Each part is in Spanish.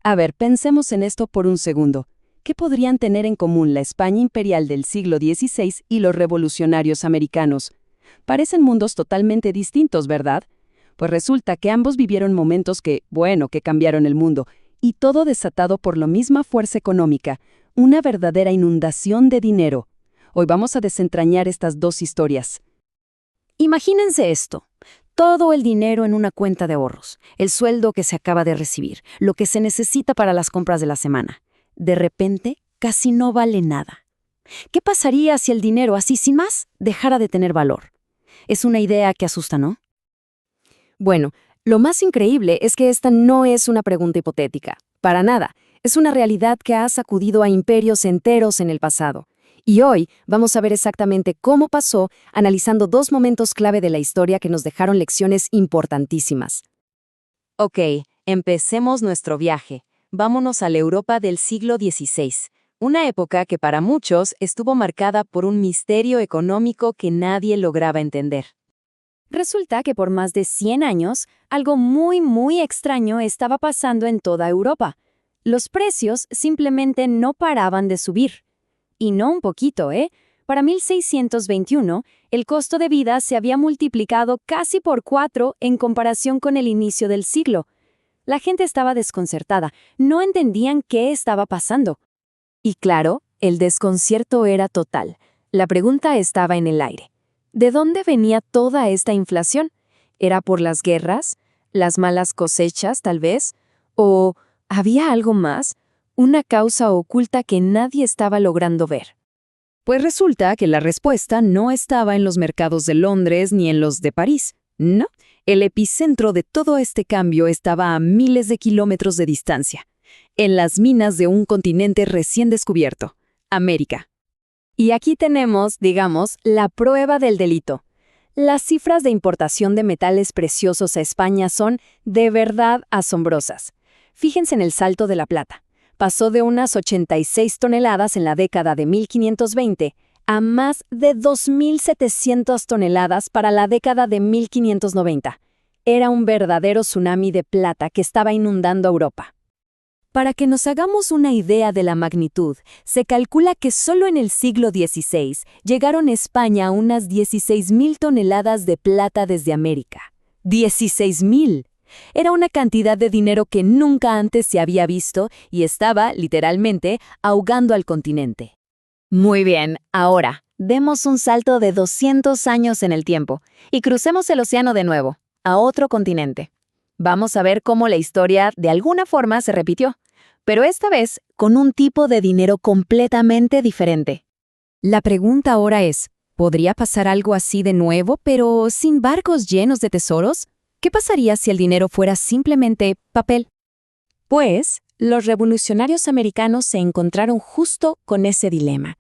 A ver, pensemos en esto por un segundo. ¿Qué podrían tener en común la España imperial del siglo XVI y los revolucionarios americanos? Parecen mundos totalmente distintos, ¿verdad? Pues resulta que ambos vivieron momentos que cambiaron el mundo, y todo desatado por la misma fuerza económica, una verdadera inundación de dinero. Hoy vamos a desentrañar estas dos historias. Imagínense esto. Todo el dinero en una cuenta de ahorros, el sueldo que se acaba de recibir, lo que se necesita para las compras de la semana. De repente, casi no vale nada. ¿Qué pasaría si el dinero, así sin más, dejara de tener valor? Es una idea que asusta, ¿no? Bueno, lo más increíble es que esta no es una pregunta hipotética. Para nada. Es una realidad que ha sacudido a imperios enteros en el pasado. Y hoy vamos a ver exactamente cómo pasó, analizando dos momentos clave de la historia que nos dejaron lecciones importantísimas. Ok, empecemos nuestro viaje. Vámonos a la Europa del siglo XVI, una época que para muchos estuvo marcada por un misterio económico que nadie lograba entender. Resulta que por más de 100 años, algo muy extraño estaba pasando en toda Europa. Los precios simplemente no paraban de subir. Y no un poquito, ¿eh? Para 1621, el costo de vida se había multiplicado casi por 4 en comparación con el inicio del siglo. La gente estaba desconcertada, no entendían qué estaba pasando. Y claro, el desconcierto era total. La pregunta estaba en el aire. ¿De dónde venía toda esta inflación? ¿Era por las guerras? ¿Las malas cosechas, tal vez? ¿O había algo más? Una causa oculta que nadie estaba logrando ver. Pues resulta que la respuesta no estaba en los mercados de Londres ni en los de París. No, el epicentro de todo este cambio estaba a miles de kilómetros de distancia, en las minas de un continente recién descubierto, América. Y aquí tenemos, digamos, la prueba del delito. Las cifras de importación de metales preciosos a España son de verdad asombrosas. Fíjense en el salto de la plata. Pasó de unas 86 toneladas en la década de 1520 a más de 2.700 toneladas para la década de 1590. Era un verdadero tsunami de plata que estaba inundando Europa. Para que nos hagamos una idea de la magnitud, se calcula que solo en el siglo XVI llegaron a España unas 16.000 toneladas de plata desde América. ¡16.000! Era una cantidad de dinero que nunca antes se había visto y estaba, literalmente, ahogando al continente. Muy bien, ahora, demos un salto de 200 años en el tiempo y crucemos el océano de nuevo, a otro continente. Vamos a ver cómo la historia de alguna forma se repitió, pero esta vez con un tipo de dinero completamente diferente. La pregunta ahora es, ¿podría pasar algo así de nuevo, pero sin barcos llenos de tesoros? ¿Qué pasaría si el dinero fuera simplemente papel? Pues, los revolucionarios americanos se encontraron justo con ese dilema.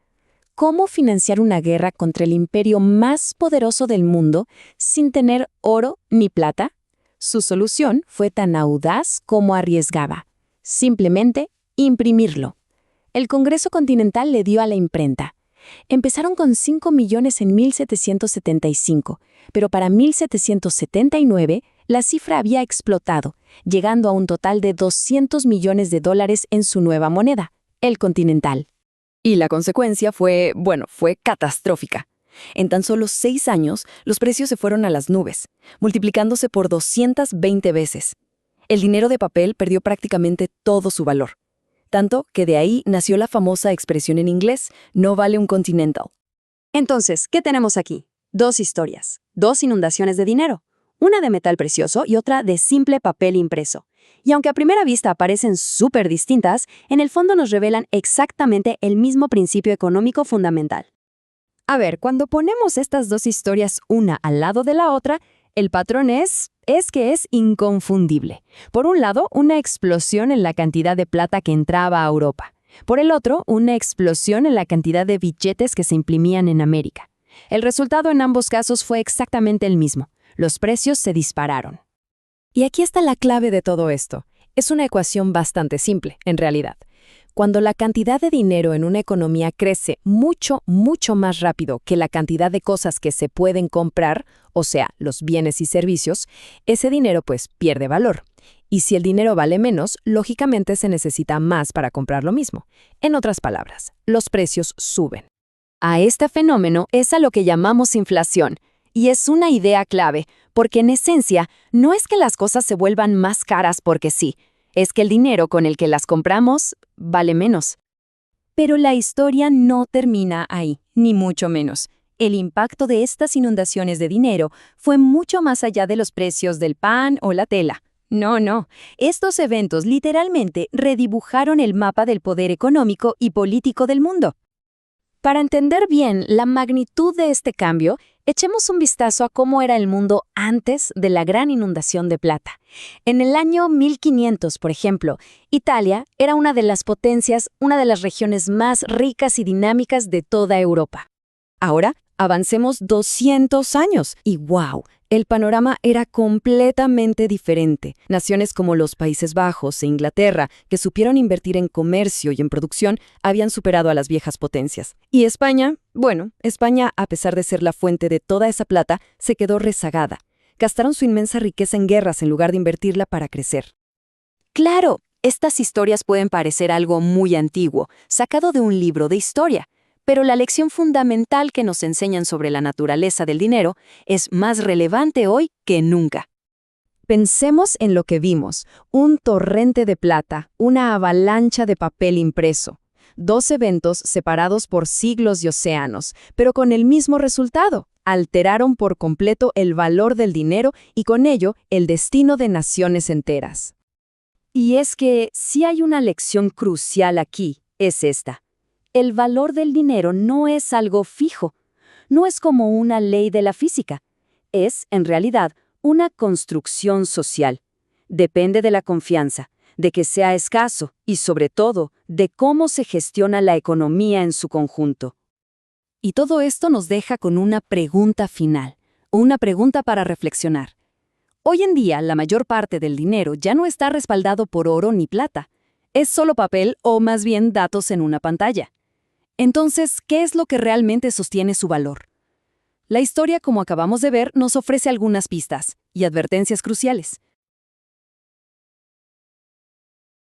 ¿Cómo financiar una guerra contra el imperio más poderoso del mundo sin tener oro ni plata? Su solución fue tan audaz como arriesgada. Simplemente imprimirlo. El Congreso Continental le dio a la imprenta. Empezaron con 5 millones en 1775, pero para 1779 la cifra había explotado, llegando a un total de $200 millones en su nueva moneda, el Continental. Y la consecuencia fue catastrófica. En tan solo 6 años, los precios se fueron a las nubes, multiplicándose por 220 veces. El dinero de papel perdió prácticamente todo su valor. Tanto que de ahí nació la famosa expresión en inglés, no vale un Continental. Entonces, ¿qué tenemos aquí? Dos historias, dos inundaciones de dinero, una de metal precioso y otra de simple papel impreso. Y aunque a primera vista parecen súper distintas, en el fondo nos revelan exactamente el mismo principio económico fundamental. A ver, cuando ponemos estas dos historias una al lado de la otra, el patrón es inconfundible. Por un lado, una explosión en la cantidad de plata que entraba a Europa. Por el otro, una explosión en la cantidad de billetes que se imprimían en América. El resultado en ambos casos fue exactamente el mismo. Los precios se dispararon. Y aquí está la clave de todo esto. Es una ecuación bastante simple, en realidad. Cuando la cantidad de dinero en una economía crece mucho, mucho más rápido que la cantidad de cosas que se pueden comprar, o sea, los bienes y servicios, ese dinero pues pierde valor. Y si el dinero vale menos, lógicamente se necesita más para comprar lo mismo. En otras palabras, los precios suben. A este fenómeno es a lo que llamamos inflación, y es una idea clave, porque en esencia no es que las cosas se vuelvan más caras porque sí, es que el dinero con el que las compramos vale menos. Pero la historia no termina ahí, ni mucho menos. El impacto de estas inundaciones de dinero fue mucho más allá de los precios del pan o la tela. No. Estos eventos literalmente redibujaron el mapa del poder económico y político del mundo. Para entender bien la magnitud de este cambio, echemos un vistazo a cómo era el mundo antes de la gran inundación de plata. En el año 1500, por ejemplo, Italia era una de las potencias, una de las regiones más ricas y dinámicas de toda Europa. Ahora, avancemos 200 años y ¡wow! El panorama era completamente diferente. Naciones como los Países Bajos e Inglaterra, que supieron invertir en comercio y en producción, habían superado a las viejas potencias. Y España, España, a pesar de ser la fuente de toda esa plata, se quedó rezagada. Gastaron su inmensa riqueza en guerras en lugar de invertirla para crecer. Claro, estas historias pueden parecer algo muy antiguo, sacado de un libro de historia. Pero la lección fundamental que nos enseñan sobre la naturaleza del dinero es más relevante hoy que nunca. Pensemos en lo que vimos, un torrente de plata, una avalancha de papel impreso. 2 eventos separados por siglos y océanos, pero con el mismo resultado. Alteraron por completo el valor del dinero y con ello el destino de naciones enteras. Y es que si hay una lección crucial aquí, es esta. El valor del dinero no es algo fijo, no es como una ley de la física. Es, en realidad, una construcción social. Depende de la confianza, de que sea escaso y, sobre todo, de cómo se gestiona la economía en su conjunto. Y todo esto nos deja con una pregunta final, una pregunta para reflexionar. Hoy en día, la mayor parte del dinero ya no está respaldado por oro ni plata. Es solo papel o más bien datos en una pantalla. Entonces, ¿qué es lo que realmente sostiene su valor? La historia, como acabamos de ver, nos ofrece algunas pistas y advertencias cruciales.